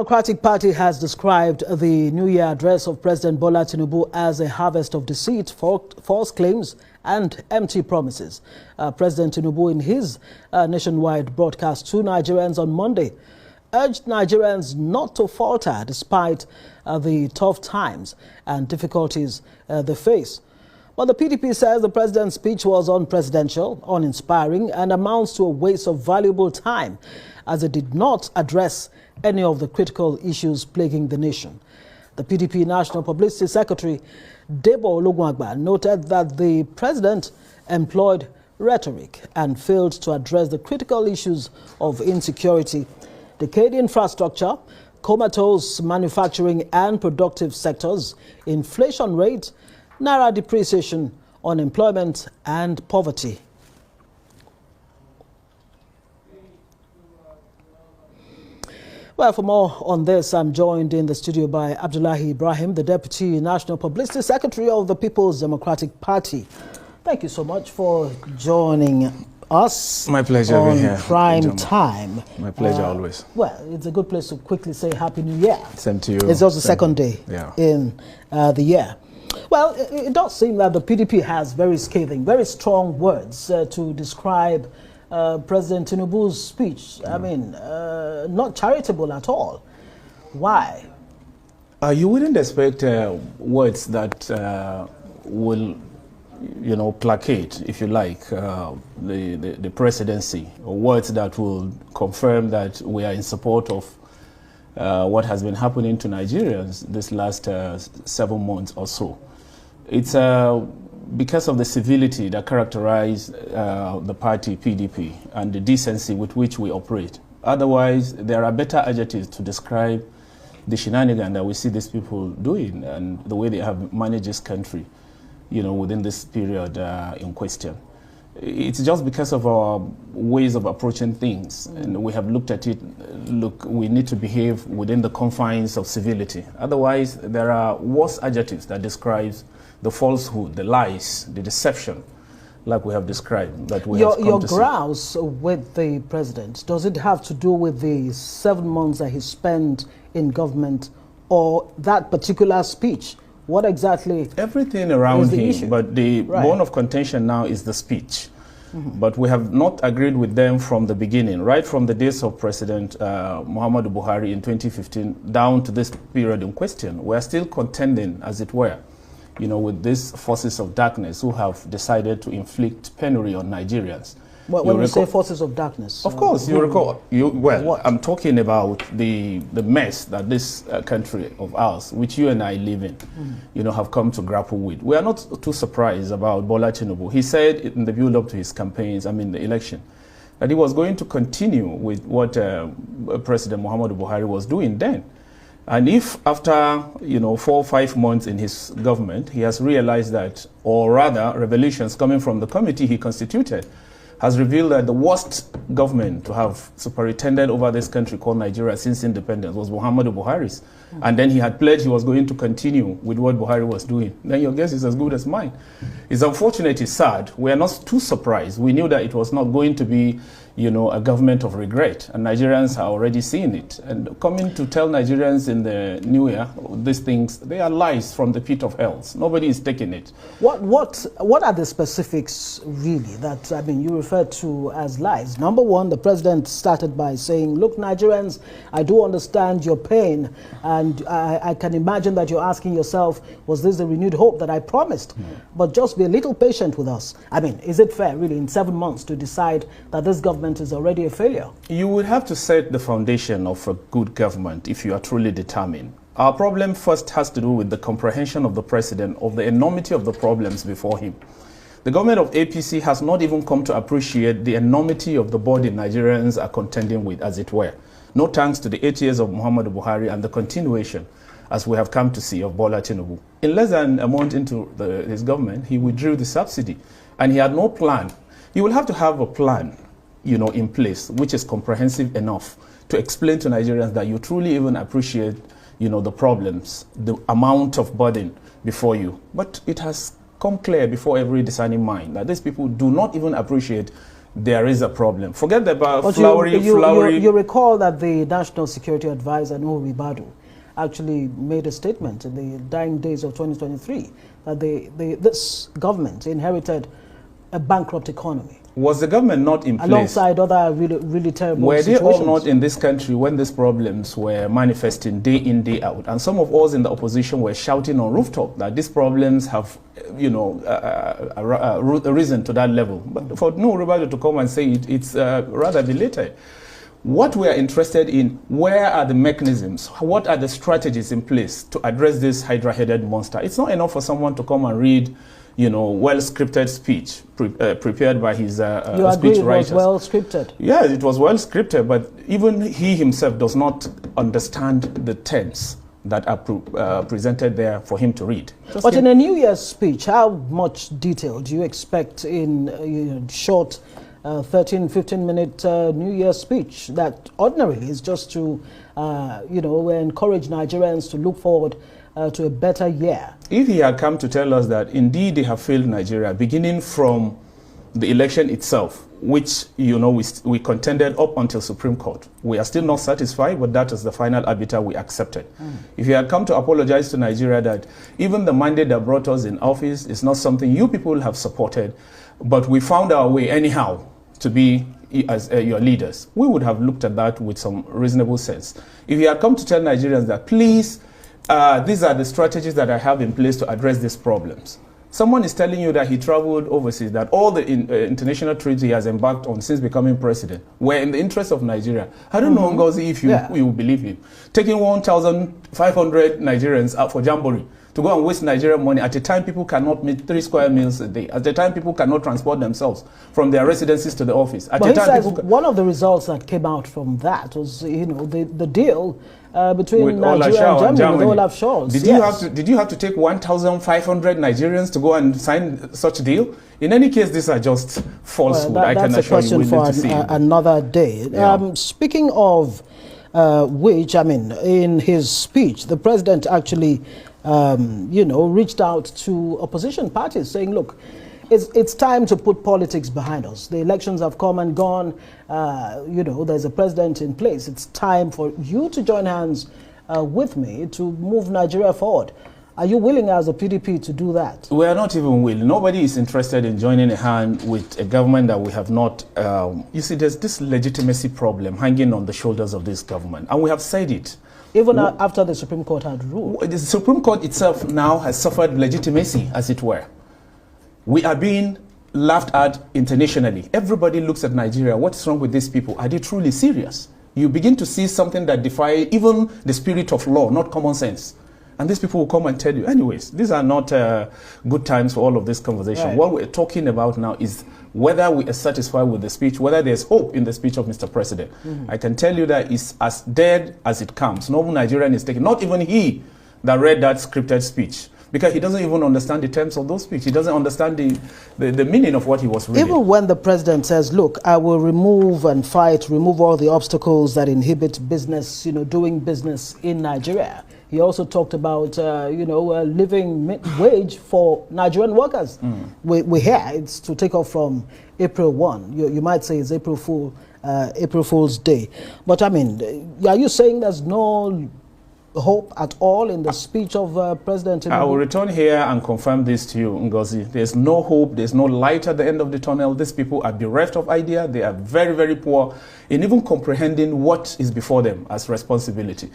Democratic Party has described the New Year address of President Bola Tinubu as a harvest of deceit, false claims and empty promises. President Tinubu, in his nationwide broadcast to Nigerians on Monday, urged Nigerians not to falter despite the tough times and difficulties they face. But the PDP says the president's speech was unpresidential, uninspiring, and amounts to a waste of valuable time, as it did not address any of the critical issues plaguing the nation. The PDP National Publicity Secretary, Debo Ologunagba, noted that the president employed rhetoric and failed to address the critical issues of insecurity, decayed infrastructure, comatose manufacturing and productive sectors, inflation rate, naira depreciation, unemployment and poverty. Well, for more on this, I'm joined in the studio by Abdullahi Ibrahim, the Deputy National Publicity Secretary of the People's Democratic Party. Thank you so much for joining us. My pleasure on here. Prime Time. My pleasure always. Well, it's a good place to quickly say Happy New Year. Same to you. It's also the second day in the year. Well, it does seem that the PDP has very scathing, very strong words to describe President Tinubu's speech. I mean, not charitable at all. Why? You wouldn't expect words that will, placate, if you like, the presidency, or words that will confirm that we are in support of what has been happening to Nigerians this last 7 months or so. It's because of the civility that characterize the party PDP and the decency with which we operate. Otherwise, there are better adjectives to describe the shenanigans that we see these people doing and the way they have managed this country, within this period in question. It's just because of our ways of approaching things, and we have looked at it. Look, we need to behave within the confines of civility. Otherwise, there are worse adjectives that describes the falsehood, the lies, the deception, like we have described. That we have your grouse with the president, does it have to do with the 7 months that he spent in government, or that particular speech? What exactly? Everything around him, issue? But the bone of contention now is the speech. But we have not agreed with them from the beginning, right from the days of President Muhammadu Buhari in 2015 down to this period in question. We are still contending, as it were, with these forces of darkness who have decided to inflict penury on Nigerians. When you say forces of darkness? Of course, you recall. I'm talking about the mess that this country of ours, which you and I live in, have come to grapple with. We are not too surprised about Bola Tinubu. He said in the build-up to his campaigns, the election, that he was going to continue with what President Muhammadu Buhari was doing then. And if after 4 or 5 months in his government, he has realized that, or rather revelations coming from the committee he constituted, has revealed that the worst government to have superintended over this country called Nigeria since independence was Muhammadu Buhari's. And then he had pledged he was going to continue with what Buhari was doing. Then your guess is as good as mine. It's unfortunate, it's sad. We are not too surprised. We knew that it was not going to be, a government of regret. And Nigerians are already seeing it. And coming to tell Nigerians in the new year these things, they are lies from the pit of hell. Nobody is taking it. What are the specifics really that, you refer to as lies? Number one, the president started by saying, look, Nigerians, I do understand your pain. And I can imagine that you're asking yourself, was this the renewed hope that I promised? But just be a little patient with us. Is it fair, really, in 7 months to decide that this government is already a failure? You would have to set the foundation of a good government if you are truly determined. Our problem first has to do with the comprehension of the president of the enormity of the problems before him. The government of APC has not even come to appreciate the enormity of the burden Nigerians are contending with, as it were. No thanks to the 8 years of Muhammadu Buhari and the continuation, as we have come to see, of Bola Tinubu. In less than a month into his government, he withdrew the subsidy, and he had no plan. You will have to have a plan, in place, which is comprehensive enough to explain to Nigerians that you truly even appreciate, the problems, the amount of burden before you. But it has come clear before every discerning mind that these people do not even appreciate there is a problem. Forget about but flowery. You recall that the National Security Advisor, Nuhu Ribadu, actually made a statement in the dying days of 2023 that this government inherited a bankrupt economy. Was the government not in place? Alongside other really terrible situations. Were they all not in this country when these problems were manifesting day in, day out? And some of us in the opposition were shouting on rooftop that these problems have, risen to that level. But for Nuhu Ribadu to come and say it, it's rather belated. What we are interested in, where are the mechanisms? What are the strategies in place to address this hydra-headed monster? It's not enough for someone to come and read, well-scripted speech prepared by his you agree speech it writers. Was well-scripted? Yes, it was well-scripted, but even he himself does not understand the terms that are presented there for him to read. But in a New Year's speech, how much detail do you expect in short 13, 15-minute New Year's speech that ordinarily is just to, encourage Nigerians to look forward to a better year? If he had come to tell us that indeed they have failed Nigeria, beginning from the election itself, which, we contended up until Supreme Court. We are still not satisfied, but that is the final arbiter we accepted. If he had come to apologize to Nigeria that even the mandate that brought us in office is not something you people have supported, but we found our way anyhow to be as your leaders, we would have looked at that with some reasonable sense. If you had come to tell Nigerians that, please, these are the strategies that I have in place to address these problems. Someone is telling you that he traveled overseas, that all the international trips he has embarked on since becoming president were in the interest of Nigeria. I don't know, Ngozi, if you believe him. Taking 1,500 Nigerians out for Jamboree to go and waste Nigerian money at a time people cannot meet 3 square meals a day, at the time people cannot transport themselves from their residences to the office. At but the time he says one of the results that came out from that was, the deal between with Nigeria and Germany with Olaf Scholz. Did you have to take 1,500 Nigerians to go and sign such a deal? In any case, these are just falsehood. I can assure you. That's a question for another day. Yeah. Speaking of which, in his speech, the president actually, reached out to opposition parties saying, look, it's time to put politics behind us. The elections have come and gone. There's a president in place. It's time for you to join hands with me to move Nigeria forward. Are you willing as a PDP to do that? We are not even willing. Nobody is interested in joining a hand with a government that we have not... you see, there's this legitimacy problem hanging on the shoulders of this government. And we have said it. Even after the Supreme Court had ruled. The Supreme Court itself now has suffered legitimacy, as it were. We are being laughed at internationally. Everybody looks at Nigeria. What's wrong with these people? Are they truly serious? You begin to see something that defies even the spirit of law, not common sense. And these people will come and tell you. Anyways, these are not good times for all of this conversation. Right. What we're talking about now is whether we are satisfied with the speech, whether there's hope in the speech of Mr. President. I can tell you that it's as dead as it comes. No Nigerian is taking, not even he that read that scripted speech, because he doesn't even understand the terms of those speech. He doesn't understand the meaning of what he was reading. Even when the president says, look, I will remove all the obstacles that inhibit business, doing business in Nigeria. He also talked about, living wage for Nigerian workers. We hear it's to take off from April 1. You might say it's April Fool's Day. But are you saying there's no hope at all in the speech of President TINUBU? I will return here and confirm this to you, Ngozi. There's no hope, there's no light at the end of the tunnel. These people are bereft of idea. They are very, very poor in even comprehending what is before them as responsibility.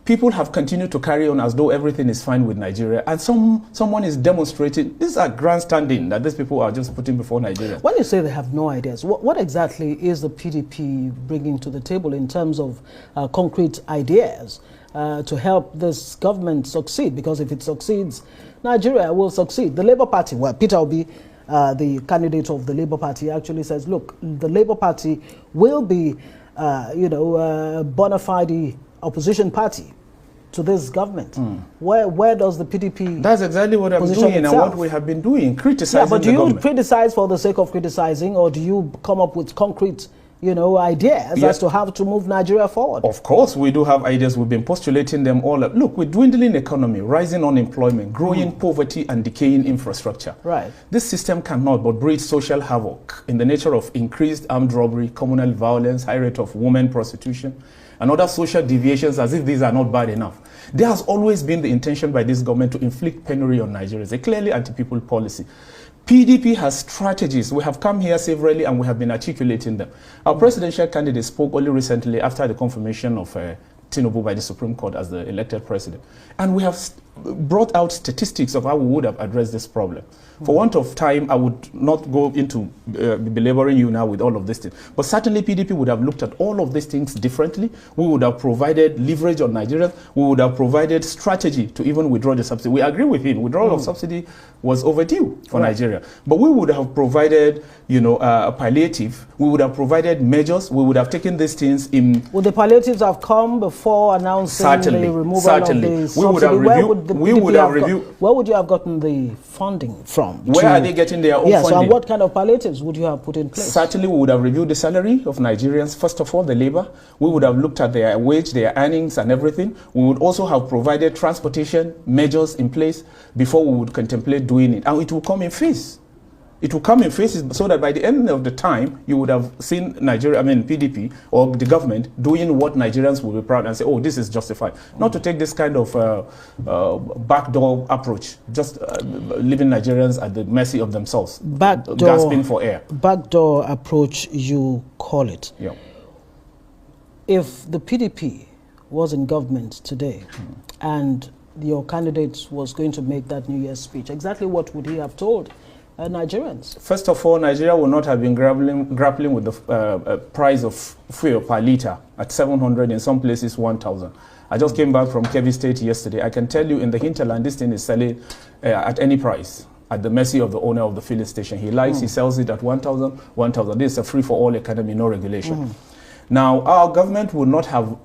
People have continued to carry on as though everything is fine with Nigeria, and someone is demonstrating. These are grandstanding that these people are just putting before Nigeria. When you say they have no ideas, what exactly is the PDP bringing to the table in terms of concrete ideas to help this government succeed? Because if it succeeds, Nigeria will succeed. The Labour Party, well, Peter Obi, the candidate of the Labour Party, actually says, look, the Labour Party will be, bona fide opposition party to this government. Where does the PDP... That's exactly what I'm doing and what we have been doing, criticizing the government. But do you criticize for the sake of criticizing, or do you come up with concrete ideas as to how to move Nigeria forward. Of course, we do have ideas. We've been postulating them all. Look, with dwindling economy, rising unemployment, growing poverty, and decaying infrastructure. Right. This system cannot but breed social havoc in the nature of increased armed robbery, communal violence, high rate of women prostitution, and other social deviations, as if these are not bad enough. There has always been the intention by this government to inflict penury on Nigerians, a clearly anti-people policy. PDP has strategies. We have come here severally and we have been articulating them. Our presidential candidate spoke only recently after the confirmation of TINUBU by the Supreme Court as the elected president. And we have brought out statistics of how we would have addressed this problem. For want of time, I would not go into belaboring you now with all of these things. But certainly PDP would have looked at all of these things differently. We would have provided leverage on Nigerians. We would have provided strategy to even withdraw the subsidy. We agree with him. Withdrawal of subsidy was overdue for Nigeria. But we would have provided, a palliative. We would have provided measures. We would have taken these things in... Would the palliatives have come before announcing the removal of the subsidy? Where would you have gotten the funding from? Where are they getting their own funding? Yes, and what kind of palliatives would you have put in place? Certainly, we would have reviewed the salary of Nigerians. First of all, the labor. We would have looked at their wage, their earnings, and everything. We would also have provided transportation measures in place before we would contemplate doing it. And it will come in phase. It will come in phases so that by the end of the time, you would have seen PDP or the government doing what Nigerians will be proud and say, oh, this is justified. Not to take this kind of backdoor approach, just leaving Nigerians at the mercy of themselves, gasping for air. Backdoor approach, you call it. Yeah. If the PDP was in government today and your candidate was going to make that New Year's speech, exactly what would he have told Nigerians? First of all, Nigeria would not have been grappling with the price of fuel per litre at 700, in some places 1,000. I just came back from Kebbi State yesterday. I can tell you in the hinterland, this thing is selling at any price, at the mercy of the owner of the filling station. He likes, he sells it at 1,000, 1,000. This is a free-for-all economy, no regulation. Now, our government would not have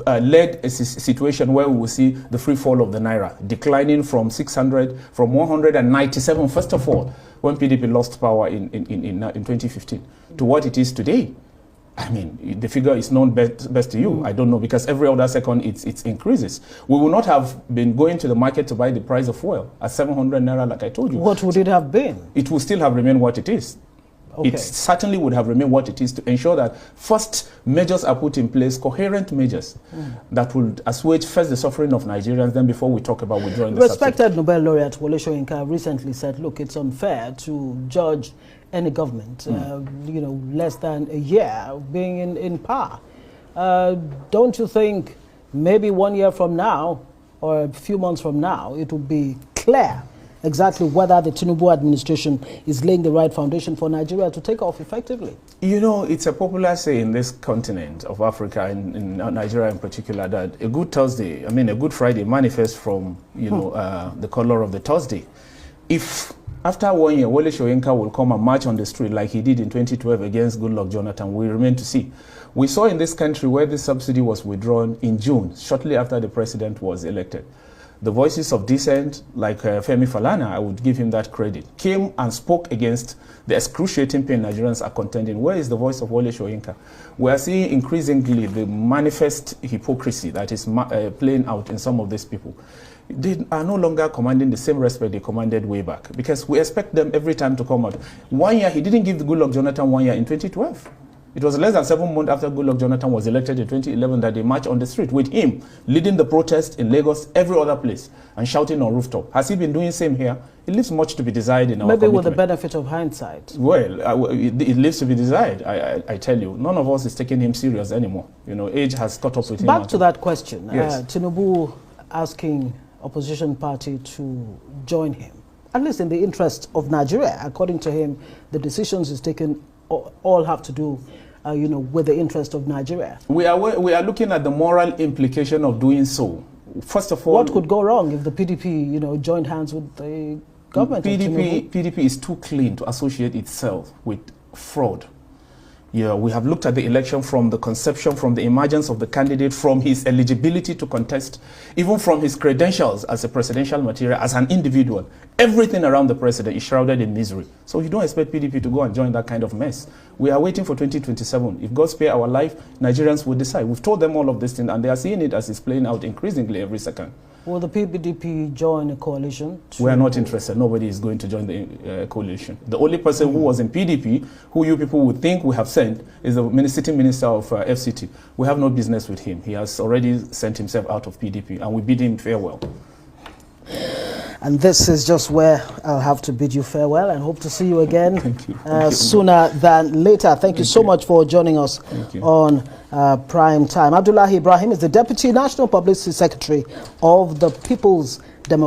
led a situation where we will see the free fall of the Naira, declining from 600, from 197, first of all, when PDP lost power in 2015, to what it is today. I mean, the figure is known best to you. I don't know, because every other second it increases. We will not have been going to the market to buy the price of oil at 700 Naira, like I told you. What would it have been? It will still have remained what it is. Okay. It certainly would have remained what it is, to ensure that first measures are put in place, coherent measures that will assuage first the suffering of Nigerians, then before we talk about withdrawing the subsidy. Respected Nobel laureate Wole Soyinka recently said, look, it's unfair to judge any government, less than a year being in power. Don't you think maybe 1 year from now or a few months from now, it will be clear exactly whether the TINUBU administration is laying the right foundation for Nigeria to take off effectively? It's a popular saying in this continent of Africa, in Nigeria in particular, that a good Friday manifests from, the color of the Thursday. If after 1 year, Wole Soyinka will come and march on the street like he did in 2012 against Goodluck Jonathan, we remain to see. We saw in this country where this subsidy was withdrawn in June, shortly after the president was elected. The voices of dissent, like Femi Falana, I would give him that credit, came and spoke against the excruciating pain Nigerians are contending. Where is the voice of Wole Soyinka? We are seeing increasingly the manifest hypocrisy that is playing out in some of these people. They are no longer commanding the same respect they commanded way back, because we expect them every time to come out. 1 year, he didn't give the Goodluck Jonathan 1 year in 2012. It was less than 7 months after Goodluck Jonathan was elected in 2011 that they marched on the street, with him leading the protest in Lagos, every other place, and shouting on rooftop. Has he been doing the same here? It leaves much to be desired in our Maybe commitment. with the benefit of hindsight. Well, it leaves to be desired, I tell you. None of us is taking him serious anymore. Age has caught up with him. Back to that question. Yes. TINUBU asking opposition party to join him, at least in the interest of Nigeria. According to him, the decisions he's taken all have to do with the interest of Nigeria. We are looking at the moral implication of doing so. First of all, what could go wrong if the PDP, joined hands with the government? PDP is too clean to associate itself with fraud. We have looked at the election from the conception, from the emergence of the candidate, from his eligibility to contest, even from his credentials as a presidential material, as an individual. Everything around the president is shrouded in misery. So you don't expect PDP to go and join that kind of mess. We are waiting for 2027. If God spare our life, Nigerians will decide. We've told them all of this thing, and they are seeing it as it's playing out increasingly every second. Will the PDP join a coalition? We are not interested. Nobody is going to join the coalition. The only person who was in PDP, who you people would think we have sent, is the sitting minister of FCT. We have no business with him. He has already sent himself out of PDP, and we bid him farewell. And this is just where I'll have to bid you farewell and hope to see you again sooner than later. Thank you so much for joining us on Prime Time. Abdullahi Ibrahim is the Deputy National Publicity Secretary of the People's Democratic